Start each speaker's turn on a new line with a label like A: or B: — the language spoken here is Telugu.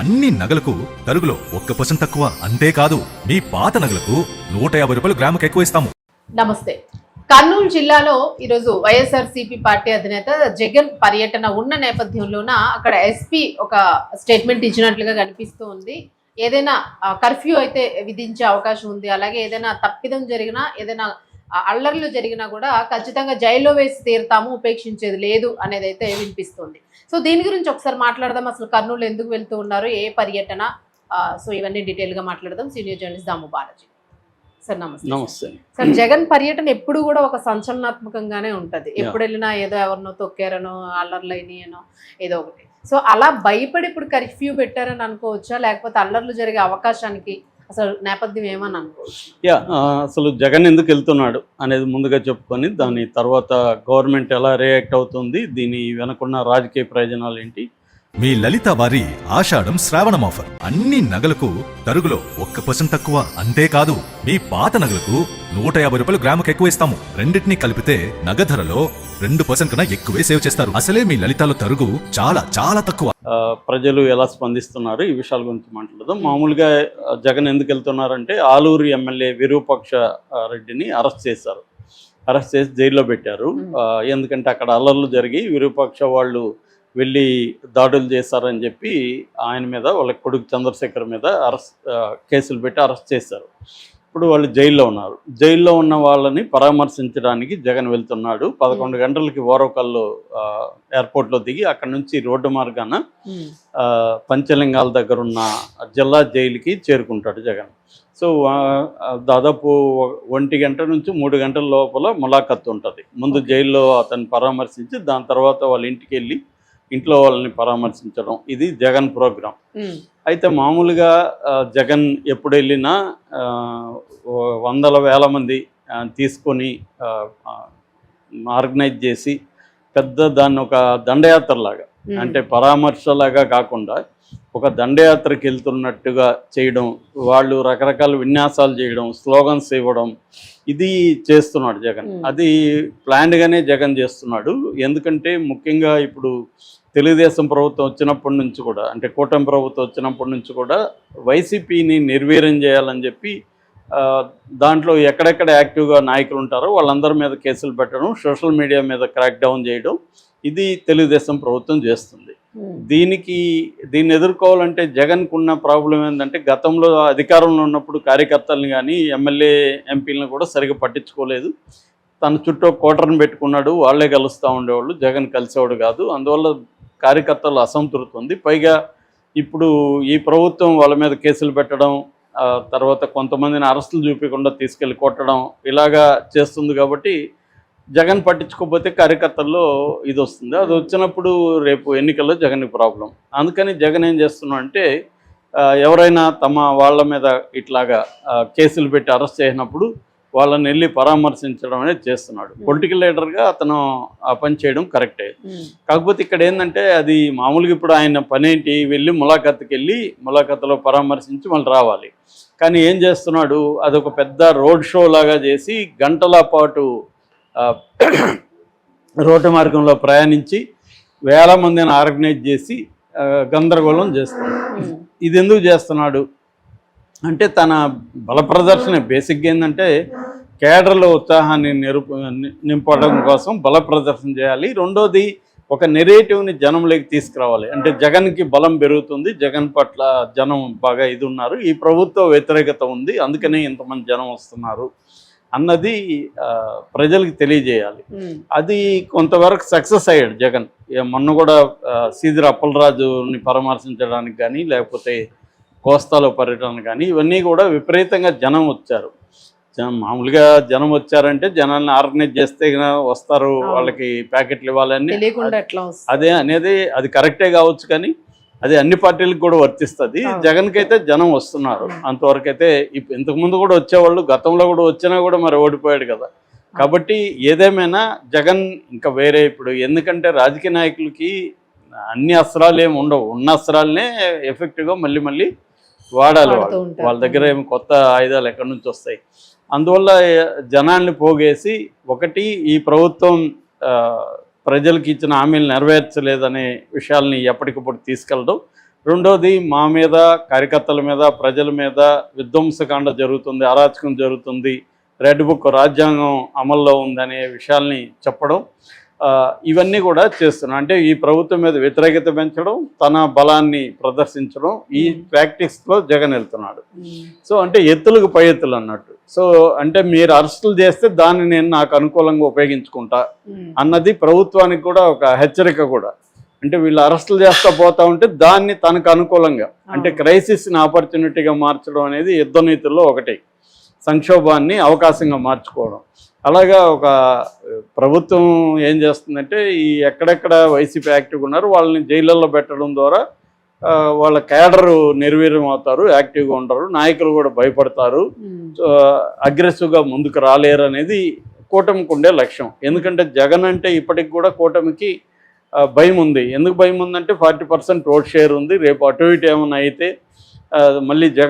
A: అన్ని నగలకు తరుగులో 1% తక్కువ. అంతేకాదు మీ పాత నగలకు 150 రూపాయలు గ్రాముకి ఎక్కువ ఇస్తాము.
B: నమస్తే. కర్నూలు జిల్లాలో ఈరోజు వైఎస్ఆర్సీపీ పార్టీ అధినేత జగన్ పర్యటన ఉన్న నేపథ్యంలోన అక్కడ ఎస్పీ ఒక స్టేట్మెంట్ ఇచ్చినట్లుగా కనిపిస్తూ ఉంది. ఏదైనా కర్ఫ్యూ అయితే విధించే అవకాశం ఉంది. అలాగే ఏదైనా తప్పిదం జరిగినా, ఏదైనా అల్లర్లు జరిగినా కూడా ఖచ్చితంగా జైల్లో వేసి తీరుతాము, ఉపేక్షించేది లేదు అనేది అయితే వినిపిస్తుంది. సో దీని గురించి ఒకసారి మాట్లాడదాం. అసలు కర్నూలు ఎందుకు వెళ్తూ ఉన్నారు, ఏ పర్యటన, సో ఇవన్నీ డీటెయిల్గా మాట్లాడదాం. సీనియర్ జర్నలిస్ట్ దాము బాలాజీ సార్, నమస్తే.
C: నమస్తే
B: సార్, జగన్ పర్యటన ఎప్పుడు కూడా ఒక సంచలనాత్మకంగానే ఉంటది. ఎప్పుడు వెళ్ళినా ఏదో ఎవరినో తొక్కారనో, అల్లర్లు అయినాయనో ఏదో ఒకటి. సో అలా భయపడి ఇప్పుడు కర్ఫ్యూ పెట్టారని అనుకోవచ్చా, లేకపోతే అల్లర్లు జరిగే అవకాశానికి అసలు నేపథ్యం ఏమని అనుకోవచ్చు?
C: అసలు జగన్ ఎందుకు వెళ్తున్నాడు అనేది ముందుగా చెప్పుకొని దాని తర్వాత గవర్నమెంట్ ఎలా రియాక్ట్ అవుతుంది, దీని వెనకున్న రాజకీయ ప్రయోజనాలు ఏంటి.
A: మీ లలిత వారి ఆషాఢం శ్రావణం ఆఫర్. అన్ని నగలకు తరుగులో 1% తక్కువ. అంతేకాదు మీ పాత నగలకు 150 రూపాయలు గ్రాముకి ఎక్కువ ఇస్తాము. రెండింటినీ కలిపితే నగ ధరలో 2% కన్నా ఎక్కువే సేవ్ చేస్తారు. అసలే మీ లలితలో తరుగు చాలా చాలా తక్కువ.
C: ప్రజలు ఎలా స్పందిస్తున్నారు ఈ విషయాల గురించి మాట్లాడదాం. మామూలుగా జగన్ ఎందుకు వెళ్తున్నారంటే ఆలూరు ఎమ్మెల్యే విరూపాక్ష రెడ్డిని అరెస్ట్ చేశారు. అరెస్ట్ చేసి జైల్లో పెట్టారు. ఎందుకంటే అక్కడ అల్లర్లు జరిగి విరూపాక్ష వాళ్ళు వెళ్ళి దాడులు చేశారని చెప్పి ఆయన మీద, వాళ్ళ కొడుకు చంద్రశేఖర్ మీద కేసులు పెట్టి అరెస్ట్ చేశారు. ఇప్పుడు వాళ్ళు జైల్లో ఉన్నారు. జైల్లో ఉన్న వాళ్ళని పరామర్శించడానికి జగన్ వెళ్తున్నాడు. 11 గంటలకి ఓరవకల్లు ఎయిర్పోర్ట్లో దిగి అక్కడ నుంచి రోడ్డు మార్గాన పంచలింగాల దగ్గర ఉన్న జిల్లా జైలుకి చేరుకుంటాడు జగన్. సో దాదాపు 1 గంట నుంచి 3 గంటల లోపల ములాఖత్తు ఉంటుంది. ముందు జైల్లో అతన్ని పరామర్శించి దాని తర్వాత వాళ్ళ ఇంటికి వెళ్ళి ఇంట్లో వాళ్ళని పరామర్శించడం, ఇది జగన్ ప్రోగ్రాం. అయితే మామూలుగా జగన్ ఎప్పుడు వెళ్ళినా వందల వేల మంది తీసుకొని ఆర్గనైజ్ చేసి పెద్ద దాన్ని ఒక దండయాత్రలాగా, అంటే పరామర్శలాగా కాకుండా ఒక దండయాత్రకి వెళ్తున్నట్టుగా చేయడం, వాళ్ళు రకరకాల విన్యాసాలు చేయడం, స్లోగన్స్ ఇవ్వడం, ఇది చేస్తున్నాడు జగన్. అది ప్లాన్డ్గానే జగన్ చేస్తున్నాడు. ఎందుకంటే ముఖ్యంగా ఇప్పుడు తెలుగుదేశం ప్రభుత్వం వచ్చినప్పటి నుంచి కూడా, అంటే కూటమి ప్రభుత్వం వచ్చినప్పటి నుంచి కూడా వైసీపీని నిర్వీర్యం చేయాలని చెప్పి దాంట్లో ఎక్కడెక్కడ యాక్టివ్గా నాయకులు ఉంటారో వాళ్ళందరి మీద కేసులు పెట్టడం, సోషల్ మీడియా మీద క్రాక్ డౌన్ చేయడం, ఇది తెలుగుదేశం ప్రభుత్వం చేస్తుంది. దీన్ని ఎదుర్కోవాలంటే జగన్కు ఉన్న ప్రాబ్లం ఏంటంటే గతంలో అధికారంలో ఉన్నప్పుడు కార్యకర్తలను కానీ ఎమ్మెల్యే ఎంపీలను కూడా సరిగ్గా పట్టించుకోలేదు. తన చుట్టూ కోటర్ని పెట్టుకున్నాడు, వాళ్ళే కలుస్తూ ఉండేవాళ్ళు, జగన్ కలిసేవాడు కాదు. అందువల్ల కార్యకర్తలు అసంతృప్తి ఉంది. పైగా ఇప్పుడు ఈ ప్రభుత్వం వాళ్ళ మీద కేసులు పెట్టడం, తర్వాత కొంతమందిని అరెస్టులు చూపించకుండా తీసుకెళ్ళి కొట్టడం, ఇలాగా చేస్తుంది. కాబట్టి జగన్ పట్టించుకోకపోతే కార్యకర్తల్లో ఇది వస్తుంది. అది వచ్చినప్పుడు రేపు ఎన్నికల్లో జగన్కి ప్రాబ్లం. అందుకని జగన్ ఏం చేస్తున్నాడు అంటే ఎవరైనా తమ వాళ్ళ మీద ఇట్లాగా కేసులు పెట్టి అరెస్ట్ చేసినప్పుడు వాళ్ళని వెళ్ళి పరామర్శించడం అనేది చేస్తున్నాడు. పొలిటికల్ లీడర్గా అతను ఆ పని చేయడం కరెక్టే. కాకపోతే ఇక్కడ ఏంటంటే అది మామూలుగా ఇప్పుడు ఆయన పని ఏంటి, వెళ్ళి ములాఖత్తుకి వెళ్ళి ములాఖత్తులో పరామర్శించి మళ్ళీ రావాలి. కానీ ఏం చేస్తున్నాడు, అదొక పెద్ద రోడ్ షో లాగా చేసి గంటల పాటు రోడ్డు మార్గంలో ప్రయాణించి వేల మందిని ఆర్గనైజ్ చేసి గందరగోళం చేస్తున్నాడు. ఇది ఎందుకు చేస్తున్నాడు అంటే తన బల ప్రదర్శన. బేసిక్గా ఏంటంటే కేడర్లో ఉత్సాహాన్ని నింపడం కోసం బల ప్రదర్శన చేయాలి. రెండోది ఒక నెరేటివ్ని జనంలోకి తీసుకురావాలి. అంటే జగన్కి బలం పెరుగుతుంది, జగన్ పట్ల జనం బాగా ఇది ఉన్నారు, ఈ ప్రభుత్వ వ్యతిరేకత ఉంది, అందుకనే ఇంతమంది జనం వస్తున్నారు అన్నది ప్రజలకు తెలియజేయాలి. అది కొంతవరకు సక్సెస్ అయ్యాడు జగన్. మొన్న కూడా సీదిరి అప్పలరాజుని పరామర్శించడానికి కానీ, లేకపోతే కోస్తాలో పర్యటన కానీ, ఇవన్నీ కూడా విపరీతంగా జనం వచ్చారు. మామూలుగా జనం వచ్చారంటే జనాన్ని ఆర్గనైజ్ చేస్తే వస్తారు, వాళ్ళకి ప్యాకెట్లు ఇవ్వాలని అదే అనేది అది కరెక్టే కావచ్చు. కానీ అది అన్ని పార్టీలకు కూడా వర్తిస్తుంది. జగన్కి అయితే జనం వస్తున్నారు. అంతవరకు అయితే ఇంతకుముందు కూడా వచ్చేవాళ్ళు, గతంలో కూడా వచ్చినా కూడా మరి ఓడిపోయాడు కదా. కాబట్టి ఏదేమైనా జగన్ ఇంకా వేరే ఇప్పుడు, ఎందుకంటే రాజకీయ నాయకులకి అన్ని అస్త్రాలు ఏమి ఉండవు, ఉన్న అస్త్రాలనే ఎఫెక్టివ్గా మళ్ళీ మళ్ళీ వాడాలి. వాళ్ళ దగ్గర ఏమి కొత్త ఆయుధాలు ఎక్కడి నుంచి వస్తాయి. అందువల్ల జనాల్ని పోగేసి, ఒకటి ఈ ప్రభుత్వం ప్రజలకు ఇచ్చిన హామీలు నెరవేర్చలేదనే విషయాల్ని ఎప్పటికప్పుడు తీసుకెళ్ళడం, రెండోది మా మీద, కార్యకర్తల మీద, ప్రజల మీద విధ్వంసకాండ జరుగుతుంది, అరాచకం జరుగుతుంది, రెడ్ బుక్ రాజ్యాంగం అమల్లో ఉందనే విషయాల్ని చెప్పడం, ఇవన్నీ కూడా చేస్తున్నాం. అంటే ఈ ప్రభుత్వం మీద వ్యతిరేకత పెంచడం, తన బలాన్ని ప్రదర్శించడం, ఈ ప్రాక్టీస్లో జగన్ వెళ్తున్నాడు. సో అంటే ఎత్తులకు పై ఎత్తులు అన్నట్టు. సో అంటే మీరు అరెస్టులు చేస్తే దాన్ని నేను నాకు అనుకూలంగా ఉపయోగించుకుంటా అన్నది ప్రభుత్వానికి కూడా ఒక హెచ్చరిక కూడా. అంటే వీళ్ళు అరెస్టులు చేస్తా పోతా ఉంటే దాన్ని తనకు అనుకూలంగా, అంటే క్రైసిస్ని ఆపర్చునిటీగా మార్చడం అనేది యుద్ధ నీతుల్లో ఒకటి, సంక్షోభాన్ని అవకాశంగా మార్చుకోవడం. అలాగా ఒక ప్రభుత్వం ఏం చేస్తుందంటే ఈ ఎక్కడెక్కడ వైసీపీ యాక్టివ్గా ఉన్నారు వాళ్ళని జైళ్ళల్లో పెట్టడం ద్వారా వాళ్ళ క్యాడరు నిర్వీర్యం అవుతారు, యాక్టివ్గా ఉంటారు, నాయకులు కూడా భయపడతారు, అగ్రెసివ్గా ముందుకు రాలేరు అనేది కూటమికి ఉండే లక్ష్యం. ఎందుకంటే జగన్ అంటే ఇప్పటికి కూడా కూటమికి భయం ఉంది. ఎందుకు భయం ఉందంటే 40% ఓట్ షేర్ ఉంది. రేపు అటు ఇటు ఏమైనా అయితే మళ్ళీ జగన్